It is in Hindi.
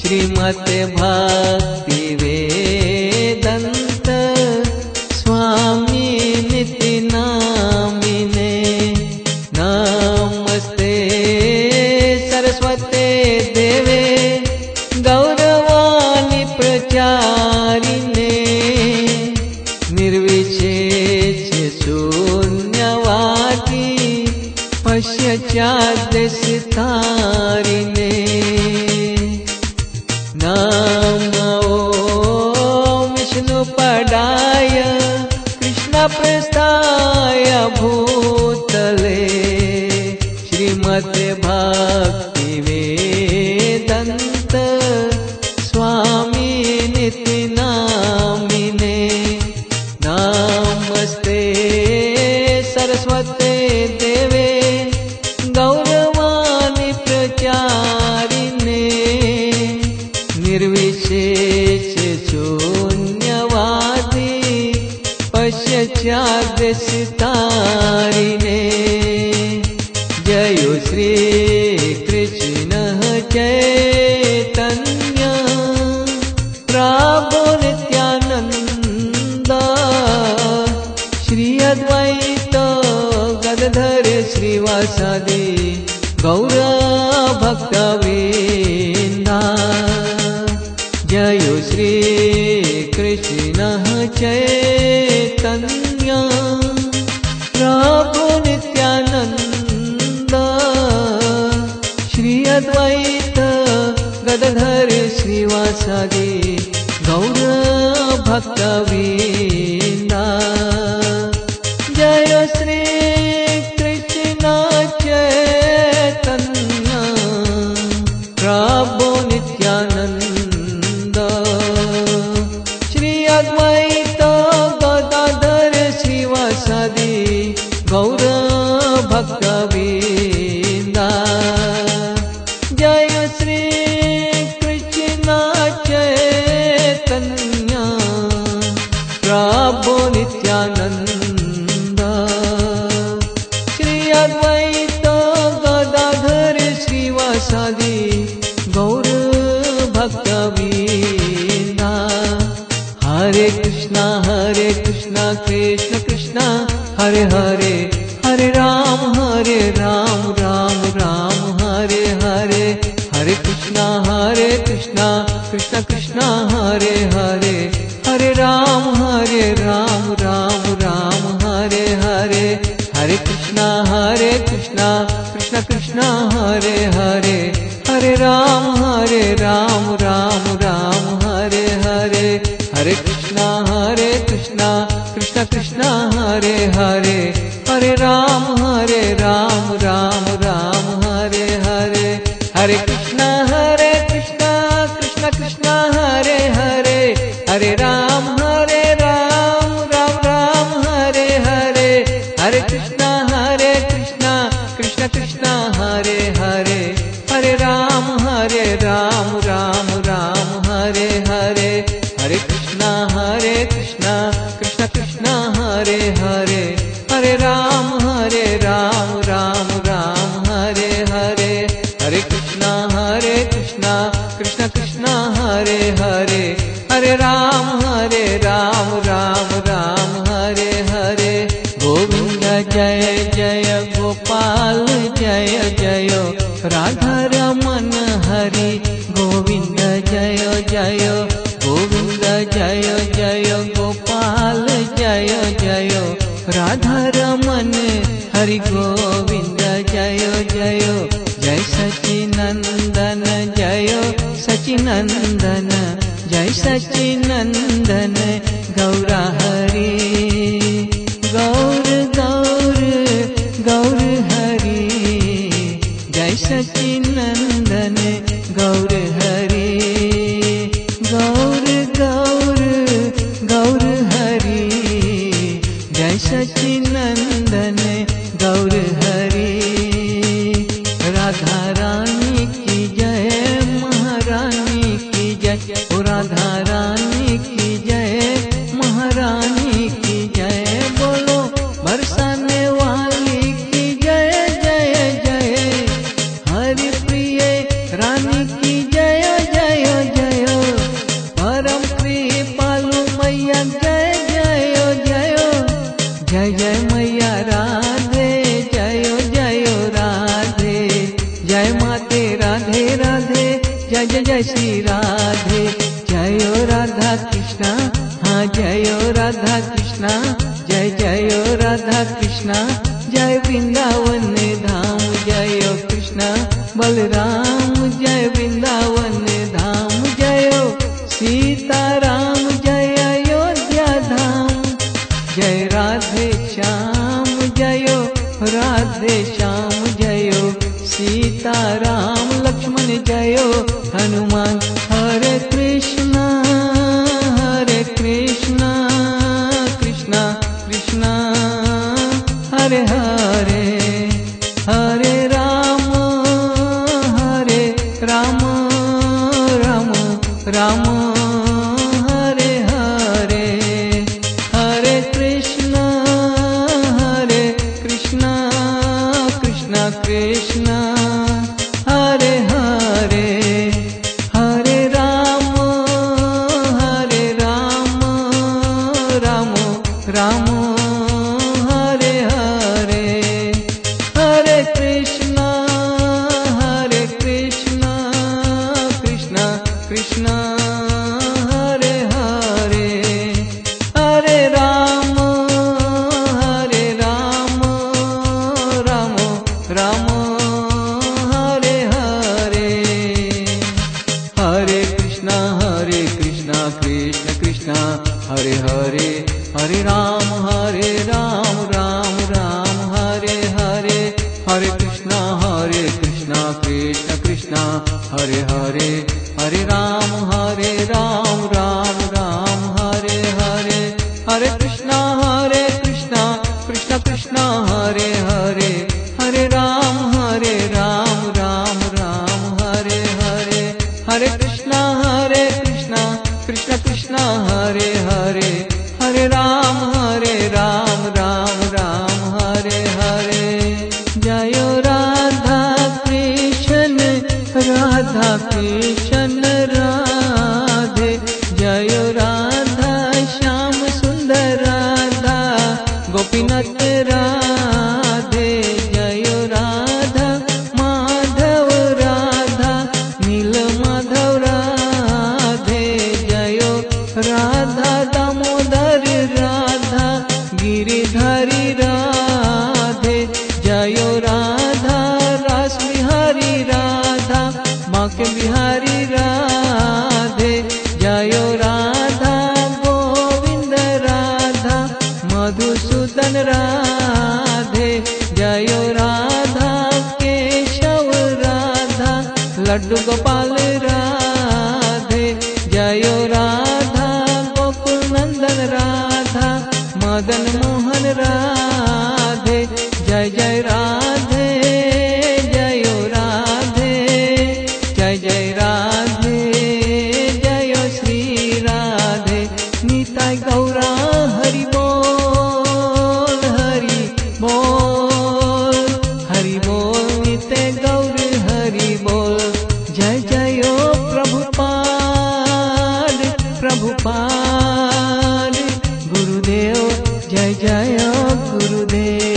श्रीमते भक्ति वेदांत स्वामी निति नामिने। नमस्ते सरस्वते देवे गौरवाणी प्रचारिणे। निर्विशेष शून्यवादी पश्चाद्यसितारिणे। नमो विष्णुपदाय कृष्णप्रस्थाय भूतले। श्रीमते भक्ति वेदांत स्वामी निति नामिने। नमस्ते सरस्वते देवे गौरवाणी प्रचारिणे। निर्विशेष शून्यवादी पश्चाद्यसितारिणे। जय श्री कृष्ण चैतन्य प्रभु नित्यानंद। श्री अद्वैत गदाधर श्रीवासादि गौर भक्तवृंदा। जय श्री कृष्ण चैतन्य प्रभु नित्यानंद। श्री अद्वैत गदाधर श्रीवासादि गौर भक्तवृंदा। जय श्री कृष्ण चैतन्य प्रभु नित्यानंद। श्री अद्वैत गदाधर श्रीवासादि गौर भक्तवृंदा। जय श्री कृष्ण चैतन्य प्रभु नित्यानंद। श्री अद्वैत गदाधर श्रीवासादि गौर भक्तवृंदा। हरे कृष्णा कृष्ण कृष्ण हरे हरे, हरे राम राम राम हरे हरे। हरे कृष्णा कृष्ण कृष्ण हरे हरे, हरे राम राम राम हरे हरे। हरे कृष्णा कृष्ण कृष्ण हरे हरे, हरे राम राम राम हरे हरे। हरे कृष्णा कृष्ण कृष्ण हरे हरे, हरे राम राम राम हरे हरे। हरे कृष्णा कृष्ण कृष्ण हरे हरे, हरे राम राम हरे हरे। हरे कृष्णा कृष्ण कृष्ण हरे हरे, हरे राम राम हरे हरे। हरे कृष्णा कृष्ण कृष्ण हरे हरे, हरे राम राम हरे हरे। हरे कृष्णा कृष्ण कृष्ण हरे हरे, हरे राम राम हरे हरे। गोविंद जय जय गोपाल जय जय राधा रमन हरि गोविंद जय जय। गोविंद जय जय गोपाल जय जय राधा रमन हरि गोविंद जय जय। जय सचिनंदन जय सचिनंदन, जय सचिनंदन गौरा हरि। गौर गौर गौर हरि, जय सचिनंदन गौर हरि। गौर गौर गौर हरि, जय सचिनंदन गौर हरि। राधा रानी की जय, महारानी की जय। ओ राधा रानी की जय, महारानी की जय। बोलो बरसाने वाली की जय जय जय। हरि प्रिय रानी की जय जय जय श्री राधे। जयो राधा कृष्णा, हाँ जयो राधा कृष्णा, जय जयो राधा कृष्णा। जय वृंदावन धाम, जयो कृष्ण बलराम, जय वृंदावन धाम। जयो सीताराम, जय अयोध्या धाम। जय राधे श्याम, जयो राधे श्याम। जयो सीताराम लक्ष्मण, जयो हनुमान। हरे कृष्णा कृष्णा कृष्णा हरे हरे, हरे राम राम राम हरे हरे। हरे कृष्णा कृष्णा कृष्णा हरे हरे। हरे राम राम हरे हरे। हरे कृष्णा कृष्णा कृष्णा हरे हरे। हरे राम राम राम हरे हरे। हरे कृष्णा कृष्ण कृष्ण हरे हरे। हरे राम राम राम हरे हरे। हरे कृष्णा कृष्ण कृष्ण हरे हरे। हरे राम राम राम हरे हरे। हरे कृष्णा कृष्ण कृष्ण हरे हरे। हरे राम राम राम हरे हरे। हरे कृष्णा कृष्ण कृष्ण हरे हरे। हरे राम राम राम हरे हरे। जयो राधा कृष्ण राधे। जयो राधा श्याम सुंदर राधा गोपीनाथ राधे। जयो राधा माधव राधा नील माधव राधे। जयो राधा दामोदर राधा गिरिधारी राधे। जयो राधा रास बिहारी राधा बांके बिहारी राधे। जयो राधा गोविंद राधा मधुसूदन राधे। जयो राधा केशव राधा लड्डू गोपाल राधे। जयो राधा गोकुल नंदन राधा मदन मोहन राधे। जय जय राधे, जयो राधे, जय जय राधे, जयो श्री राधे। निताय गौरा हरि बोल, हरि बोल, हरि बोल। निताय गौर हरि बोल। जय जयो प्रभुपाद गुरुदेव, जय जय गुरुदेव।